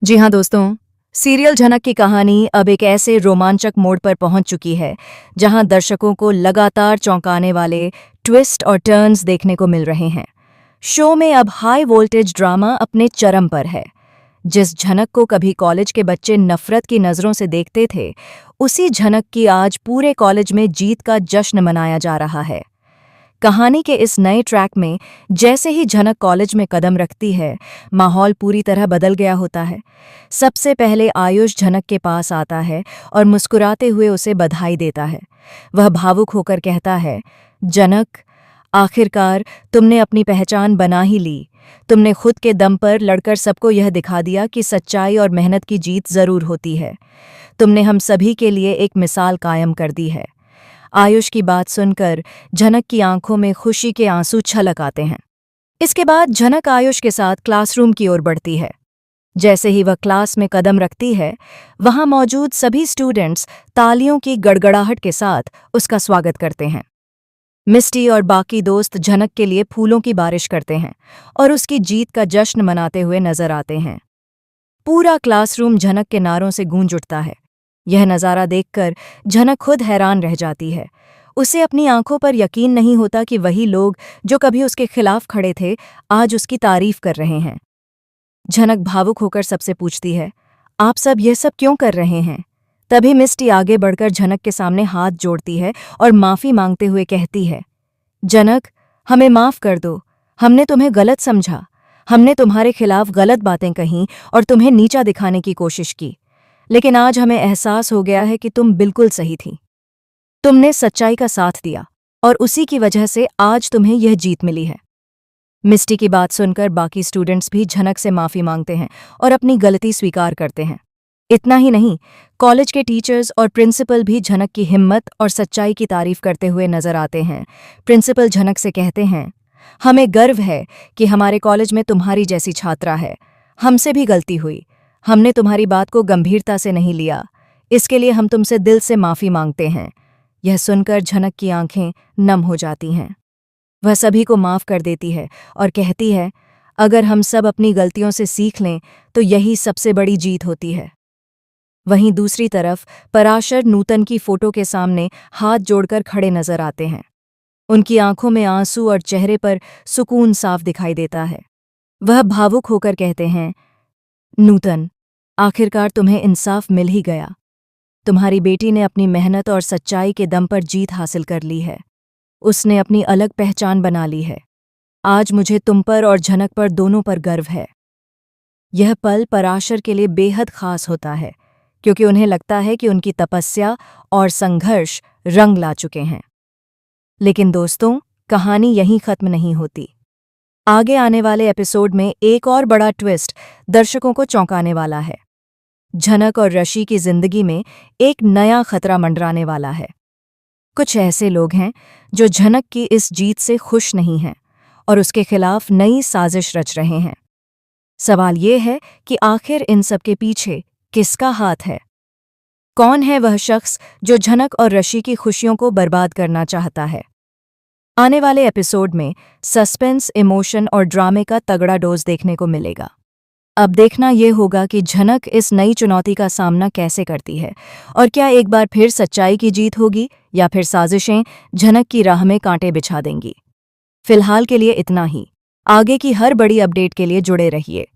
जी हाँ दोस्तों, सीरियल झनक की कहानी अब एक ऐसे रोमांचक मोड़ पर पहुंच चुकी है जहां दर्शकों को लगातार चौंकाने वाले ट्विस्ट और टर्न्स देखने को मिल रहे हैं। शो में अब हाई वोल्टेज ड्रामा अपने चरम पर है। जिस झनक को कभी कॉलेज के बच्चे नफरत की नज़रों से देखते थे, उसी झनक की आज पूरे कॉलेज में जीत का जश्न मनाया जा रहा है। कहानी के इस नए ट्रैक में जैसे ही झनक कॉलेज में कदम रखती है, माहौल पूरी तरह बदल गया होता है। सबसे पहले आयुष झनक के पास आता है और मुस्कुराते हुए उसे बधाई देता है। वह भावुक होकर कहता है, जनक, आखिरकार तुमने अपनी पहचान बना ही ली। तुमने खुद के दम पर लड़कर सबको यह दिखा दिया कि सच्चाई और मेहनत की जीत जरूर होती है। तुमने हम सभी के लिए एक मिसाल कायम कर दी है। आयुष की बात सुनकर झनक की आंखों में खुशी के आंसू छलक आते हैं। इसके बाद झनक आयुष के साथ क्लासरूम की ओर बढ़ती है। जैसे ही वह क्लास में कदम रखती है, वहां मौजूद सभी स्टूडेंट्स तालियों की गड़गड़ाहट के साथ उसका स्वागत करते हैं। मिस्टी और बाकी दोस्त झनक के लिए फूलों की बारिश करते हैं और उसकी जीत का जश्न मनाते हुए नजर आते हैं। पूरा क्लासरूम झनक के नारों से गूंज उठता है। यह नज़ारा देखकर झनक खुद हैरान रह जाती है। उसे अपनी आंखों पर यकीन नहीं होता कि वही लोग जो कभी उसके खिलाफ खड़े थे, आज उसकी तारीफ कर रहे हैं। झनक भावुक होकर सबसे पूछती है, आप सब यह सब क्यों कर रहे हैं? तभी मिस्टी आगे बढ़कर झनक के सामने हाथ जोड़ती है और माफ़ी मांगते हुए कहती है, जनक, हमें माफ़ कर दो। हमने तुम्हें गलत समझा। हमने तुम्हारे खिलाफ गलत बातें कहीं और तुम्हें नीचा दिखाने की कोशिश की। लेकिन आज हमें एहसास हो गया है कि तुम बिल्कुल सही थी। तुमने सच्चाई का साथ दिया और उसी की वजह से आज तुम्हें यह जीत मिली है। मिस्टी की बात सुनकर बाकी स्टूडेंट्स भी झनक से माफ़ी मांगते हैं और अपनी गलती स्वीकार करते हैं। इतना ही नहीं, कॉलेज के टीचर्स और प्रिंसिपल भी झनक की हिम्मत और सच्चाई की तारीफ करते हुए नजर आते हैं। प्रिंसिपल झनक से कहते हैं, हमें गर्व है कि हमारे कॉलेज में तुम्हारी जैसी छात्रा है। हमसे भी गलती हुई। हमने तुम्हारी बात को गंभीरता से नहीं लिया। इसके लिए हम तुमसे दिल से माफ़ी मांगते हैं। यह सुनकर झनक की आंखें नम हो जाती हैं। वह सभी को माफ़ कर देती है और कहती है, अगर हम सब अपनी गलतियों से सीख लें तो यही सबसे बड़ी जीत होती है। वहीं दूसरी तरफ पराशर नूतन की फोटो के सामने हाथ जोड़कर खड़े नजर आते हैं। उनकी आंखों में आंसू और चेहरे पर सुकून साफ दिखाई देता है। वह भावुक होकर कहते हैं, नूतन, आखिरकार तुम्हें इंसाफ मिल ही गया। तुम्हारी बेटी ने अपनी मेहनत और सच्चाई के दम पर जीत हासिल कर ली है। उसने अपनी अलग पहचान बना ली है। आज मुझे तुम पर और झनक पर दोनों पर गर्व है। यह पल पराशर के लिए बेहद खास होता है, क्योंकि उन्हें लगता है कि उनकी तपस्या और संघर्ष रंग ला चुके हैं। लेकिन दोस्तों, कहानी यहीं खत्म नहीं होती। आगे आने वाले एपिसोड में एक और बड़ा ट्विस्ट दर्शकों को चौंकाने वाला है। झनक और ऋषि की जिंदगी में एक नया खतरा मंडराने वाला है। कुछ ऐसे लोग हैं जो झनक की इस जीत से खुश नहीं हैं और उसके खिलाफ नई साजिश रच रहे हैं। सवाल ये है कि आखिर इन सब के पीछे किसका हाथ है? कौन है वह शख्स जो झनक और ऋषि की खुशियों को बर्बाद करना चाहता है? आने वाले एपिसोड में सस्पेंस, इमोशन और ड्रामे का तगड़ा डोज देखने को मिलेगा। अब देखना यह होगा कि झनक इस नई चुनौती का सामना कैसे करती है और क्या एक बार फिर सच्चाई की जीत होगी या फिर साजिशें झनक की राह में कांटे बिछा देंगी। फिलहाल के लिए इतना ही। आगे की हर बड़ी अपडेट के लिए जुड़े रहिए।